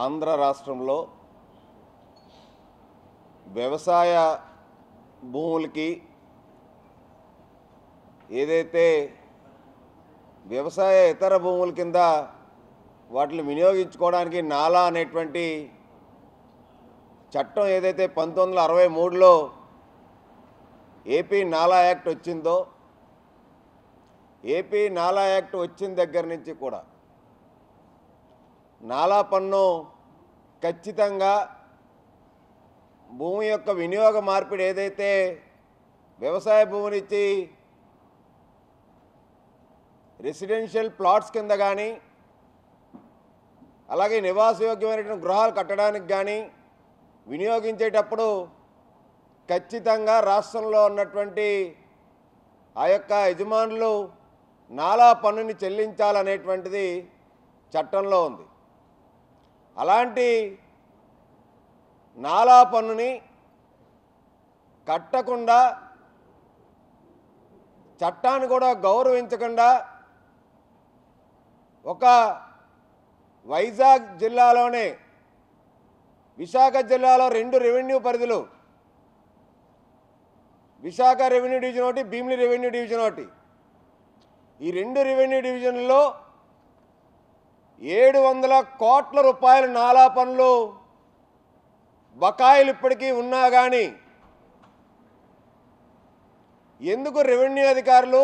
ఆంధ్ర రాష్ట్రంలో వ్యవసాయ భూములకి ఏదైతే వ్యవసాయ ఇతర భూముల కింద వాటిని వినియోగించుకోవడానికి నాలా అనేటువంటి చట్టం ఏదైతే 1963లో ఏపీ నాలా యాక్ట్ వచ్చిందో, ఏపీ నాలా యాక్ట్ వచ్చిన దగ్గర నుంచి కూడా నాలా పన్ను ఖచ్చితంగా భూమి యొక్క వినియోగ మార్పిడి ఏదైతే వ్యవసాయ భూమినిచ్చి రెసిడెన్షియల్ ప్లాట్స్ కింద కానీ అలాగే నివాసయోగ్యమైనటువంటి గృహాలు కట్టడానికి కానీ వినియోగించేటప్పుడు ఖచ్చితంగా రాష్ట్రంలో ఉన్నటువంటి ఆ యొక్క యజమానులు నాలా పన్నుని చెల్లించాలనేటువంటిది చట్టంలో ఉంది. అలాంటి నాలా పన్నుని కట్టకుండా, చట్టాన్ని కూడా గౌరవించకుండా ఒక వైజాగ్ జిల్లాలోనే, విశాఖ జిల్లాలో 2 రెవెన్యూ పరిధులు, విశాఖ రెవెన్యూ డివిజన్ ఒకటి, భీమిలి రెవెన్యూ డివిజన్ ఒకటి, ఈ 2 రెవెన్యూ డివిజన్లలో 700 కోట్ల రూపాయల నాలా పన్నులు బకాయిలు ఇప్పటికీ ఉన్నా కానీ ఎందుకు రెవెన్యూ అధికారులు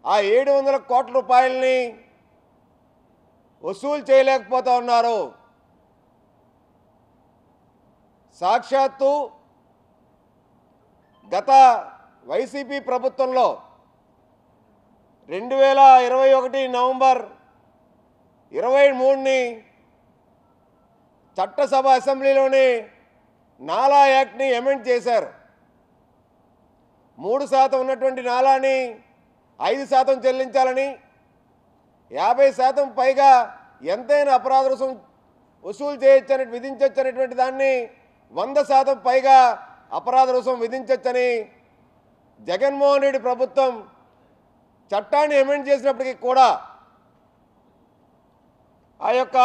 ఆ 700 కోట్ల రూపాయలని వసూలు చేయలేకపోతా ఉన్నారు? సాక్షాత్తు గత వైసీపీ ప్రభుత్వంలో 2021 నవంబర్ 23ని చట్టసభ అసెంబ్లీలోని నాలా యాక్ట్ని అమెండ్ చేశారు. 3% ఉన్నటువంటి నాలాని 5% చెల్లించాలని, 50% పైగా ఎంతైనా అపరాధ రుసుం వసూలు చేయొచ్చని విధించొచ్చనేటువంటి దాన్ని 100% పైగా అపరాధ రుసుం విధించొచ్చని జగన్మోహన్ రెడ్డి ప్రభుత్వం చట్టాన్ని అమెండ్ చేసినప్పటికీ కూడా ఆ యొక్క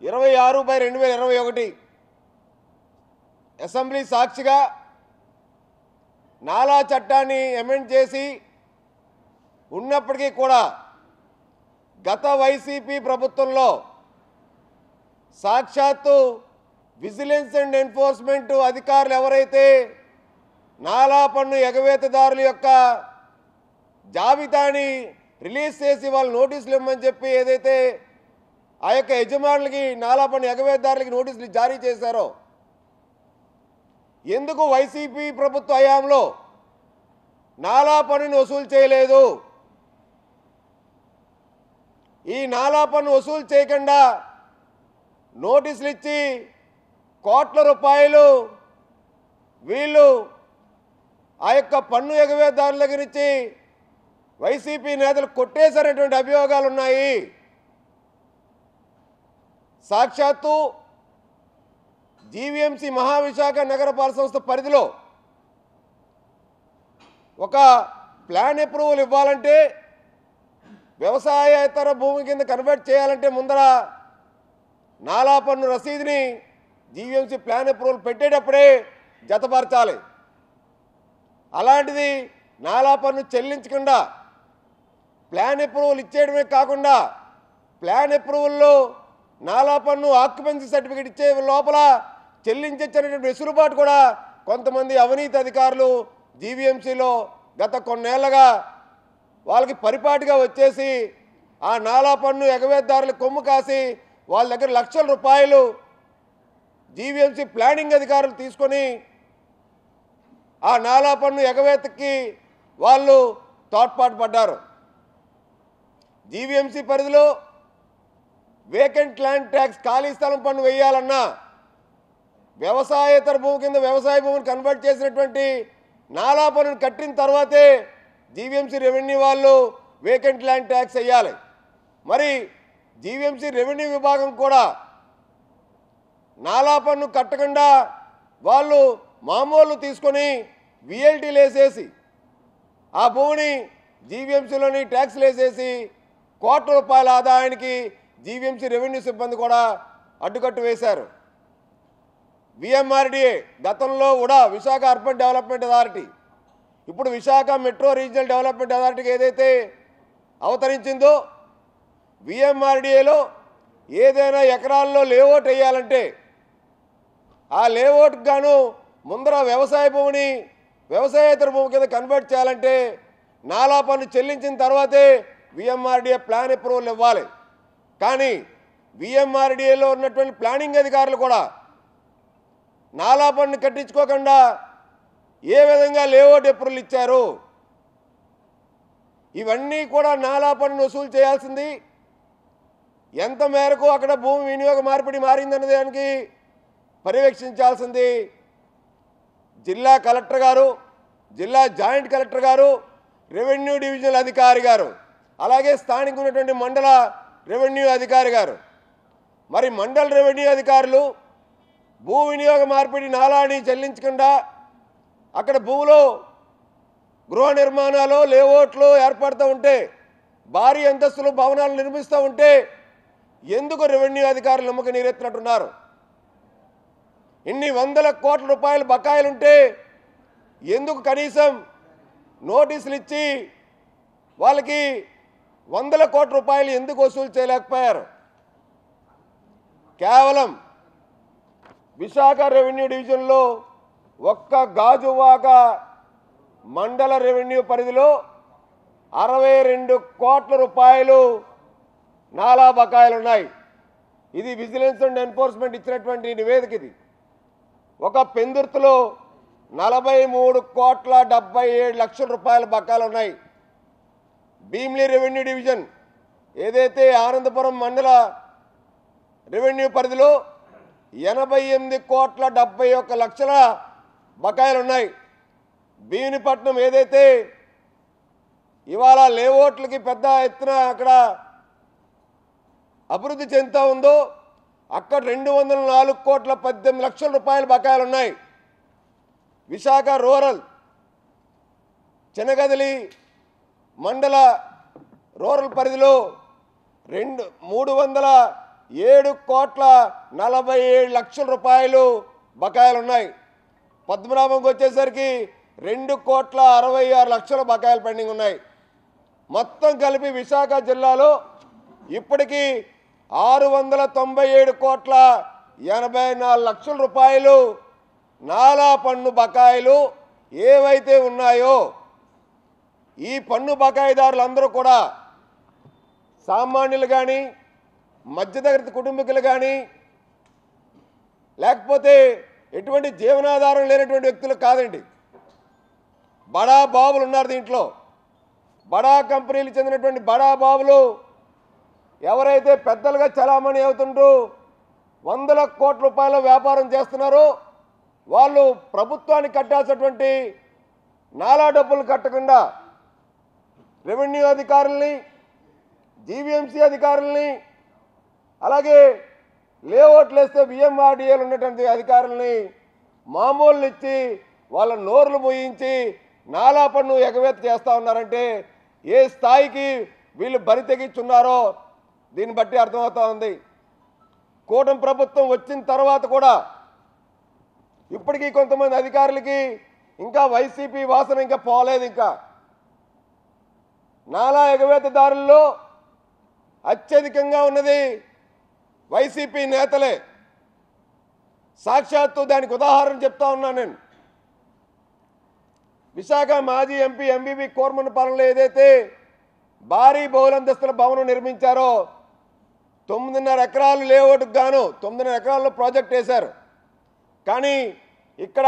26/2021 అసెంబ్లీ సాక్షిగా నాలా చట్టాన్ని అమెండ్ చేసి ఉన్నప్పటికీ కూడా గత వైసీపీ ప్రభుత్వంలో సాక్షాత్తు విజిలెన్స్ అండ్ ఎన్ఫోర్స్మెంట్ అధికారులు ఎవరైతే నాలా పన్ను ఎగవేతదారుల యొక్క జాబితాని రిలీజ్ చేసి వాళ్ళు నోటీసులు ఇవ్వమని చెప్పి ఏదైతే ఆ యొక్క యజమానులకి, నాలా పన్ను ఎగవేతదారులకి నోటీసులు జారీ చేశారో, ఎందుకు వైసీపీ ప్రభుత్వ హయాంలో నాలా పన్నుని వసూలు చేయలేదు? ఈ నాలా పన్ను వసూలు చేయకుండా నోటీసులు ఇచ్చి కోట్ల రూపాయలు వీళ్ళు ఆ యొక్క పన్ను ఎగవేతదారుల దగ్గర నుంచి వైసీపీ నేతలు కొట్టేశారనేటువంటి అభియోగాలు ఉన్నాయి. సాక్షాత్తు జీవీఎంసీ మహావిశాఖ నగరపాలక సంస్థ పరిధిలో ఒక ప్లాన్ అప్రూవల్ ఇవ్వాలంటే, వ్యవసాయేతర భూమి కింద కన్వర్ట్ చేయాలంటే ముందర నాలా పన్ను రసీదుని జీవీఎంసీ ప్లాన్ అప్రూవల్ పెట్టేటప్పుడే జతపరచాలి. అలాంటిది నాలా పన్ను చెల్లించకుండా ప్లాన్ అప్రూవల్ ఇచ్చేయడమే కాకుండా, ప్లాన్ అప్రూవల్లో నాలా పన్ను ఆక్యుపెన్సీ సర్టిఫికేట్ ఇచ్చే లోపల చెల్లించనేటువంటి వెసులుబాటు కూడా కొంతమంది అవినీతి అధికారులు జీవీఎంసీలో గత కొన్నేళ్లుగా వాళ్ళకి పరిపాటిగా వచ్చేసి ఆ నాలా పన్ను ఎగవేతదారుల కొమ్ము కాసి వాళ్ళ దగ్గర లక్షల రూపాయలు జీవీఎంసీ ప్లానింగ్ అధికారులు తీసుకొని ఆ నాలా పన్ను ఎగవేతకి వాళ్ళు తోడ్పాటు పడ్డారు. జీవీఎంసీ పరిధిలో వేకెంట్ ల్యాండ్ ట్యాక్స్, ఖాళీ స్థలం పన్ను వేయాలన్నా, వ్యవసాయేతర భూమి కింద వ్యవసాయ భూమిని కన్వర్ట్ చేసినటువంటి నాలా పన్నును కట్టిన తర్వాతే జీవీఎంసీ రెవెన్యూ వాళ్ళు వేకెంట్ ల్యాండ్ ట్యాక్స్ వేయాలి. మరి జీవీఎంసీ రెవెన్యూ విభాగం కూడా నాలా పన్ను కట్టకుండా వాళ్ళు మామూలు తీసుకొని విఎల్టీలు వేసేసి ఆ భూమిని జీవీఎంసీలోని ట్యాక్స్లు వేసేసి కోట్ల రూపాయల ఆదాయానికి జీవీఎంసీ రెవెన్యూ సిబ్బంది కూడా అడ్డుకట్టు వేశారు. విఎంఆర్డీఏ గతంలో కూడా విశాఖ అర్బన్ డెవలప్మెంట్ అథారిటీ, ఇప్పుడు విశాఖ మెట్రో రీజనల్ డెవలప్మెంట్ అథారిటీకి ఏదైతే అవతరించిందో, విఎంఆర్డీఏలో ఏదైనా ఎకరాల్లో లేఅవుట్ వేయాలంటే ఆ లేఅవుట్కి గాను ముందర వ్యవసాయ భూమిని వ్యవసాయేతర భూమి కింద కన్వర్ట్ చేయాలంటే నాలా పన్ను చెల్లించిన తర్వాతే విఎంఆర్డీఏ ప్లాన్ అప్రూవల్ ఇవ్వాలి. కానీ విఎంఆర్డీఏలో ఉన్నటువంటి ప్లానింగ్ అధికారులు కూడా నాలా పన్ను కట్టించుకోకుండా ఏ విధంగా లేఅవుట్ అప్రూవల్ ఇచ్చారు? ఇవన్నీ కూడా నాలా పన్ను వసూలు చేయాల్సింది. ఎంత మేరకు అక్కడ భూమి వినియోగ మార్పిడి మారిందన్న దానికి పర్యవేక్షించాల్సింది జిల్లా కలెక్టర్ గారు, జిల్లా జాయింట్ కలెక్టర్ గారు, రెవెన్యూ డివిజనల్ అధికారి గారు, అలాగే స్థానిక ఉన్నటువంటి మండల రెవెన్యూ అధికారి గారు. మరి మండల రెవెన్యూ అధికారులు భూ వినియోగ మార్పిడి నాలాని చెల్లించకుండా అక్కడ భూమిలో గృహ నిర్మాణాలు లేఅవుట్లు ఏర్పడుతూ ఉంటే, భారీ అంతస్తులు భవనాలు నిర్మిస్తూ ఉంటే ఎందుకు రెవెన్యూ అధికారులు నమ్మక నీరెత్తినట్టున్నారు? ఇన్ని వందల కోట్ల రూపాయల బకాయిలుంటే ఎందుకు కనీసం నోటీసులు ఇచ్చి వాళ్ళకి వందల కోట్ల రూపాయలు ఎందుకు వసూలు చేయలేకపోయారు? కేవలం విశాఖ రెవెన్యూ డివిజన్లో ఒక్క గాజువాక మండల రెవెన్యూ పరిధిలో 62 కోట్ల రూపాయలు నాలా బకాయిలు ఉన్నాయి. ఇది విజిలెన్స్ అండ్ ఎన్ఫోర్స్మెంట్ ఇచ్చినటువంటి నివేదిక. ఇది ఒక పెందుర్తిలో 43 కోట్ల 77 లక్షల రూపాయల బకాయిలు ఉన్నాయి. భీమిలి రెవెన్యూ డివిజన్ ఏదైతే ఆనందపురం మండల రెవెన్యూ పరిధిలో 88 కోట్ల 71 లక్షల బకాయిలు ఉన్నాయి. భీమినిపట్నం ఏదైతే ఇవాళ లేఅవుట్లకి పెద్ద ఎత్తున అక్కడ అభివృద్ధి చెందుతూ ఉందో అక్కడ 204 కోట్ల 18 లక్షల రూపాయల బకాయిలు ఉన్నాయి. విశాఖ రూరల్ చెనగదలి మండల రూరల్ పరిధిలో 307 కోట్ల 47 లక్షల రూపాయలు బకాయిలు ఉన్నాయి. పద్మనాభంకి వచ్చేసరికి 2 కోట్ల 66 లక్షల బకాయిలు పెండింగ్ ఉన్నాయి. మొత్తం కలిపి విశాఖ జిల్లాలో ఇప్పటికీ 697 కోట్ల 84 లక్షల రూపాయలు నాలా పన్ను బకాయిలు ఏవైతే ఉన్నాయో, ఈ పన్ను బకాయిదారులందరూ కూడా సామాన్యులు కానీ, మధ్యతరగతి కుటుంబీకులు కానీ, లేకపోతే ఎటువంటి జీవనాధారం లేనటువంటి వ్యక్తులు కాదండి. బడా బాబులు ఉన్నారు దీంట్లో. బడా కంపెనీలు చెందినటువంటి బడా బాబులు ఎవరైతే పెద్దలుగా చలామణి అవుతుంటూ వందల కోట్ల రూపాయల వ్యాపారం చేస్తున్నారో వాళ్ళు ప్రభుత్వానికి కట్టాల్సినటువంటి నాలా డబ్బులు కట్టకుండా రెవెన్యూ అధికారుల్ని, జీవీఎంసీ అధికారుల్ని, అలాగే లేఅవుట్లు వేస్తే విఎంఆర్డీఏలు ఉన్నటువంటి అధికారుల్ని మామూలు ఇచ్చి వాళ్ళ నోర్లు మోయించి నాలా పన్ను ఎగవేత చేస్తూ ఉన్నారంటే ఏ స్థాయికి వీళ్ళు బరి తెగించున్నారో దీన్ని బట్టి అర్థమవుతూ ఉంది. కూటమి ప్రభుత్వం వచ్చిన తర్వాత కూడా ఇప్పటికీ కొంతమంది అధికారులకి ఇంకా వైసీపీ వాసన ఇంకా పోలేదు. ఇంకా నాలా ఎగవేతదారుల్లో అత్యధికంగా ఉన్నది వైసీపీ నేతలే. సాక్షాత్తు దానికి ఉదాహరణ చెప్తా ఉన్నాను నేను. విశాఖ మాజీ ఎంపీ ఎంబీబీ కోర్మన్పాలెంలో ఏదైతే భారీ బహుళంతస్తుల భవనం నిర్మించారో 9.5 ఎకరాలు లేఅవుట్కి గాను 9.5 ఎకరాల్లో ప్రాజెక్ట్ వేశారు. కానీ ఇక్కడ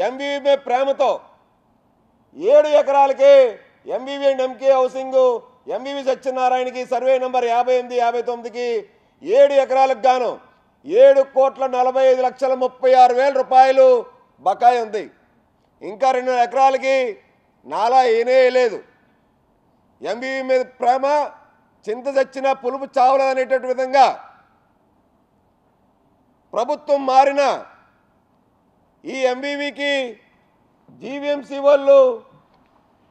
ఎంబీవీ ప్రేమతో 7 ఎకరాలకే MBV and MK housing MBV సత్యనారాయణకి సర్వే నెంబర్ 58, 59కి 7 ఎకరాలకు గాను 7,45,36,000 రూపాయలు బకాయి ఉంది. ఇంకా 2 ఎకరాలకి నాలా ఏనే లేదు. ఎంబీవీ మీద ప్రేమ చింత చచ్చిన పులుపు చావలేదు అనేటటువంటి విధంగా ప్రభుత్వం మారిన ఈ ఎంబీవీకి జీవీఎంసీ వాళ్ళు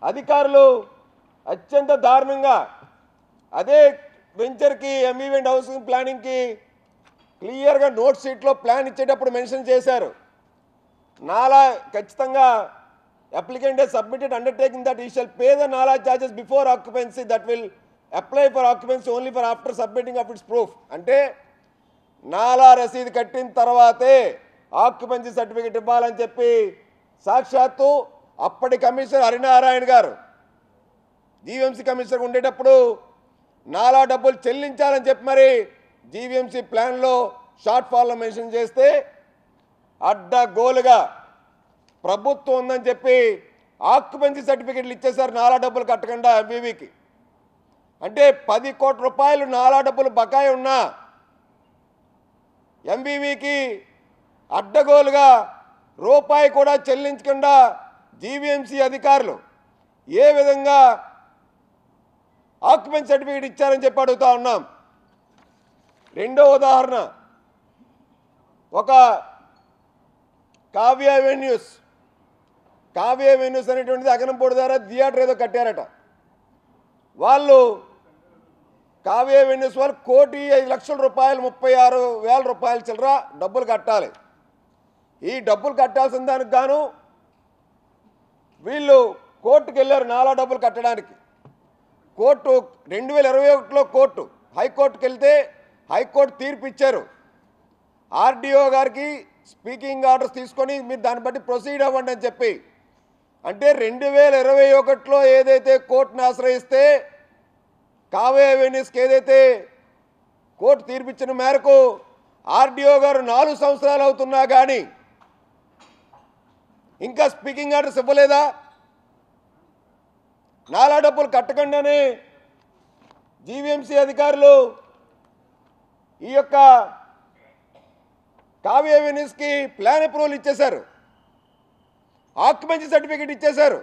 అధికారులు అత్యంత దారుణంగా అదే వెంచర్కి ఎంబీవీ అండ్ హౌసింగ్ ప్లానింగ్కి క్లియర్గా నోట్ షీట్లో ప్లాన్ ఇచ్చేటప్పుడు మెన్షన్ చేశారు. నాలా ఖచ్చితంగా applicant has submitted undertaking that he shall pay the nala charges before occupancy that will apply for occupancy only for after submitting of its proof. అంటే నాలా రసీదు కట్టిన తర్వాతే ఆక్యుపెన్సీ సర్టిఫికెట్ ఇవ్వాలని చెప్పి సాక్షాత్తు అప్పటి కమిషనర్ హరినారాయణ గారు జీవీఎంసీ కమిషనర్ ఉండేటప్పుడు నాలా డబ్బులు చెల్లించాలని చెప్పి మరి జీవీఎంసీ ప్లాన్లో షార్ట్ ఫాల్లో మెన్షన్ చేస్తే అడ్డగోలుగా ప్రభుత్వం ఉందని చెప్పి ఆక్యుపెన్సీ సర్టిఫికెట్లు ఇచ్చేశారు నాలా డబ్బులు కట్టకుండా ఎంవీవీకి. అంటే 10 కోట్ల రూపాయలు నాలా డబ్బులు బకాయి ఉన్నా ఎంవీవీకి అడ్డగోలుగా రూపాయి కూడా చెల్లించకుండా జీవీఎంసీ అధికారులు ఏ విధంగా ఆక్యుపెన్సీ సర్టిఫికెట్ ఇచ్చారని చెప్పి అడుగుతా ఉన్నాం. రెండో ఉదాహరణ, ఒక కావ్య అవెన్యూస్ అనేటువంటిది అగనంపూడి ద్వారా థియేటర్ ఏదో కట్టారట. వాళ్ళు కావ్య అవెన్యూస్ వాళ్ళు 1,05,00,000 రూపాయలు 36,000 రూపాయలు చిల్లర డబ్బులు కట్టాలి. ఈ డబ్బులు కట్టాల్సిన దానికి గాను వీళ్ళు కోర్టుకు వెళ్ళారు నాలా డబ్బులు కట్టడానికి. కోర్టు 2021లో కోర్టు హైకోర్టుకు వెళ్తే హైకోర్టు తీర్పు ఇచ్చారు. ఆర్డీఓ గారికి స్పీకింగ్ ఆర్డర్స్ తీసుకొని మీరు దాన్ని బట్టి ప్రొసీడ్ అవ్వండి అని చెప్పి. అంటే 2021లో ఏదైతే కోర్టును ఆశ్రయిస్తే కావ్య అవెన్యూస్కి ఏదైతే కోర్టు తీర్పిచ్చిన మేరకు ఆర్డీఓ గారు 4 సంవత్సరాలు అవుతున్నా కానీ ఇంకా స్పీకింగ్ ఆర్డర్స్ ఇవ్వలేదా? నాలా డబ్బులు కట్టకుండానే జీవీఎంసీ అధికారులు ఈ యొక్క కావ్య అవెన్యూస్కి ప్లాన్ అప్రూవల్ ఇచ్చేశారు, ఆక్యుపెన్సీ సర్టిఫికెట్ ఇచ్చేశారు.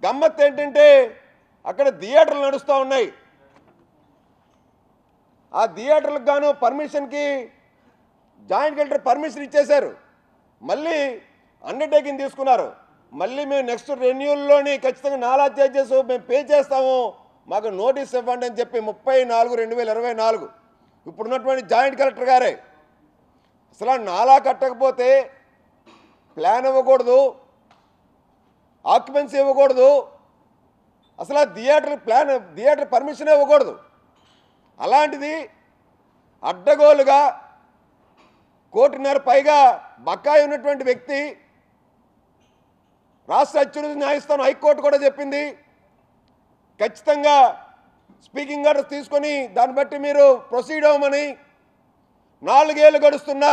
గమ్మత్తు ఏంటంటే అక్కడ థియేటర్లు నడుస్తూ ఉన్నాయి. ఆ థియేటర్లకు గాను పర్మిషన్కి జాయింట్ కలెక్టర్ పర్మిషన్ ఇచ్చేశారు. మళ్ళీ అండర్టేకింగ్ తీసుకున్నారు. మళ్ళీ మేము నెక్స్ట్ రెన్యూల్లోని ఖచ్చితంగా నాలా చార్జెస్ మేము పే చేస్తాము, మాకు నోటీస్ ఇవ్వండి అని చెప్పి 30/4/2024 ఇప్పుడున్నటువంటి జాయింట్ కలెక్టర్ గారే అసలు నాలా కట్టకపోతే ప్లాన్ ఇవ్వకూడదు, ఆక్యుపెన్సీ ఇవ్వకూడదు, అసలు థియేటర్ పర్మిషన్ ఇవ్వకూడదు. అలాంటిది అడ్డగోలుగా 1.5 కోటి పైగా బకాయి ఉన్నటువంటి వ్యక్తి రాష్ట్ర అత్యున్నత న్యాయస్థానం హైకోర్టు కూడా చెప్పింది ఖచ్చితంగా స్పీకింగ్ ఆర్డర్స్ తీసుకొని దాన్ని బట్టి మీరు ప్రొసీడ్ అవ్వమని. 4 ఏళ్ళు గడుస్తున్నా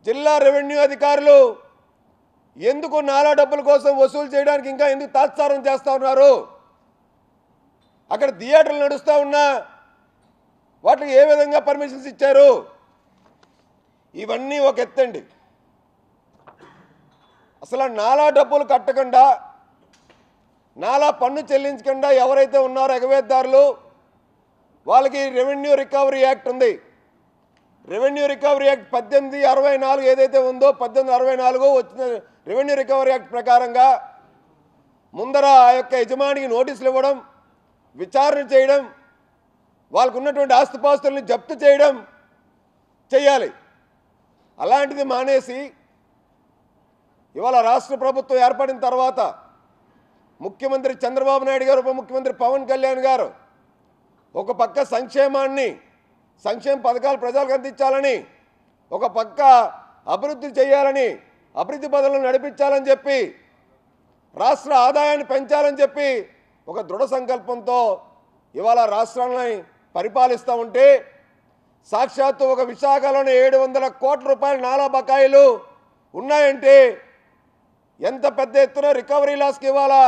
జిల్లా రెవెన్యూ అధికారులు ఎందుకు నాలా డబ్బుల కోసం వసూలు చేయడానికి ఇంకా ఎందుకు తాత్సారం చేస్తూ ఉన్నారు? అక్కడ థియేటర్లు నడుస్తూ ఉన్నా వాటికి ఏ విధంగా పర్మిషన్స్ ఇచ్చారు? ఇవన్నీ ఒక ఎత్తండి. అసలు నాలా డబ్బులు కట్టకుండా నాలా పన్ను చెల్లించకుండా ఎవరైతే ఉన్నారో ఎగవేద్దారులు వాళ్ళకి రెవెన్యూ రికవరీ యాక్ట్ ఉంది. రెవెన్యూ రికవరీ యాక్ట్ 1864 ఏదైతే ఉందో 1864 వచ్చిన రెవెన్యూ రికవరీ యాక్ట్ ప్రకారంగా ముందర ఆ యొక్క యజమానికి నోటీసులు ఇవ్వడం, విచారణ చేయడం, వాళ్ళకు ఉన్నటువంటి ఆస్తిపాస్తుల్ని జప్తు చేయడం చేయాలి. అలాంటిది మానేసి ఇవాళ రాష్ట్ర ప్రభుత్వం ఏర్పడిన తర్వాత ముఖ్యమంత్రి చంద్రబాబు నాయుడు గారు, ఉప ముఖ్యమంత్రి పవన్ కళ్యాణ్ గారు ఒక పక్క సంక్షేమ పథకాలు ప్రజలకు అందించాలని, ఒక పక్క అభివృద్ధి చేయాలని, అభివృద్ధి పథకాలను నడిపించాలని చెప్పి రాష్ట్ర ఆదాయాన్ని పెంచాలని చెప్పి ఒక దృఢ సంకల్పంతో ఇవాళ రాష్ట్రాన్ని పరిపాలిస్తూ ఉంటే సాక్షాత్తు ఒక విశాఖలోని 700 కోట్ల రూపాయల నాలా బకాయిలు ఉన్నాయంటే ఎంత పెద్ద ఎత్తున రికవరీ లాస్కి ఇవ్వాలా,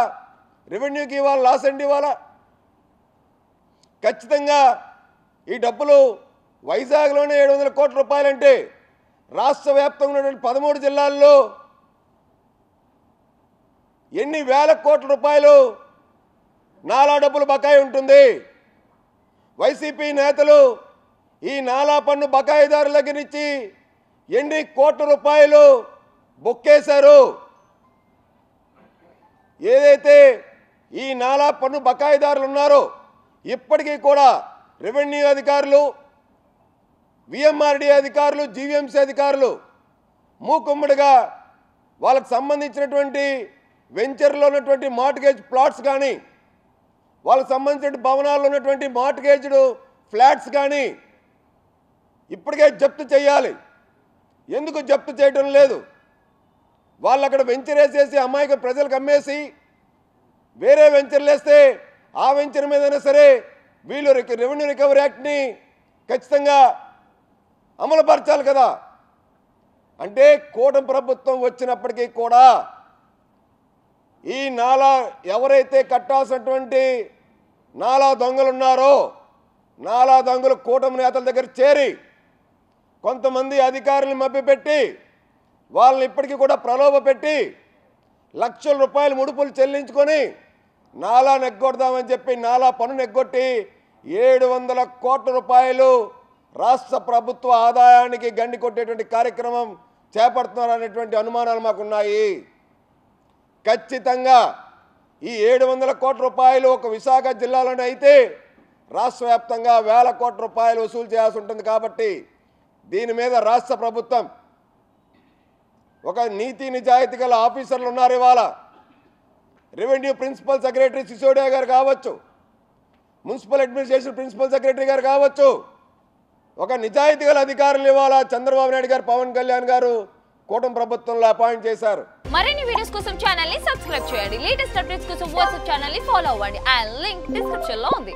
రెవెన్యూకి ఇవ్వాలా, లాస్ అండ్ ఇవ్వాలా? ఖచ్చితంగా ఈ డబ్బులు వైజాగ్లోనే 700 కోట్ల రూపాయలంటే రాష్ట్ర వ్యాప్తంగా ఉన్నటువంటి 13 జిల్లాల్లో ఎన్ని వేల కోట్ల రూపాయలు నాలా డబ్బులు బకాయి ఉంటుంది? వైసీపీ నేతలు ఈ నాలా పన్ను బకాయిదారుల దగ్గర నుంచి ఎన్ని కోట్ల రూపాయలు బొక్కేశారు? ఏదైతే ఈ నాలా పన్ను బకాయిదారులు ఉన్నారో ఇప్పటికీ కూడా రెవెన్యూ అధికారులు, విఎంఆర్డీ అధికారులు, జీవీఎంసీ అధికారులు మూకుమ్మడిగా వాళ్ళకు సంబంధించినటువంటి వెంచర్లో ఉన్నటువంటి మార్ట్గేజ్ ప్లాట్స్ కానీ, వాళ్ళకు సంబంధించిన భవనాల్లో ఉన్నటువంటి మార్ట్గేజ్డ్ ఫ్లాట్స్ కానీ ఇప్పటికే జప్తు చేయాలి. ఎందుకు జప్తు చేయడం లేదు? వాళ్ళు అక్కడ వెంచర్ వేసేసి అమాయక ప్రజలకు అమ్మేసి వేరే వెంచర్లు వేస్తే ఆ వెంచర్ మీదైనా సరే వీళ్ళు రెవెన్యూ రికవరీ యాక్ట్ని ఖచ్చితంగా అమలుపరచాలి కదా. అంటే కూటమి ప్రభుత్వం వచ్చినప్పటికీ కూడా ఈ నాలా ఎవరైతే కట్టాల్సినటువంటి నాలా దొంగలు ఉన్నారో, నాలా దొంగలు కూటమి నేతల దగ్గర చేరి కొంతమంది అధికారులను మభ్యపెట్టి వాళ్ళని ఇప్పటికీ కూడా ప్రలోభ పెట్టి లక్షల రూపాయలు ముడుపులు చెల్లించుకొని నాలా నెగ్గొడదామని చెప్పి నాలా పన్ను నెగ్గొట్టి 700 కోట్ల రూపాయలు రాష్ట్ర ప్రభుత్వ ఆదాయానికి గండి కొట్టేటువంటి కార్యక్రమం చేపడుతున్నారు అనేటువంటి అనుమానాలు మాకున్నాయి. ఖచ్చితంగా ఈ 700 కోట్ల రూపాయలు ఒక విశాఖ జిల్లాలోనే అయితే రాష్ట్ర వ్యాప్తంగా వేల కోట్ల రూపాయలు వసూలు చేయాల్సి ఉంటుంది. కాబట్టి దీని మీద రాష్ట్ర ప్రభుత్వం ఒక నీతి నిజాయితీ గల ఆఫీసర్లు ఉన్నారు. ఇవాళ రెవెన్యూ ప్రిన్సిపల్ సెక్రటరీ సిసోడియా గారు కావచ్చు, మున్సిపల్ అడ్మినిస్ట్రేషన్ ప్రిన్సిపల్ సెక్రటరీ గారు కావచ్చు, ఒక నిజాయితీ గల అధికారులు ఇవాళ చంద్రబాబు నాయుడు గారు, పవన్ కళ్యాణ్ గారు కూటమి ప్రభుత్వంలో అపాయింట్ చేశారు. మరిన్ని వీడియోస్ కోసం ఛానల్ ని సబ్స్క్రైబ్ చేయండి. లేటెస్ట్ అప్డేట్స్ కోసం వాట్సాప్ ఛానల్ ని ఫాలో అవ్వండి. ఆ లింక్ డిస్క్రిప్షన్ లో ఉంది.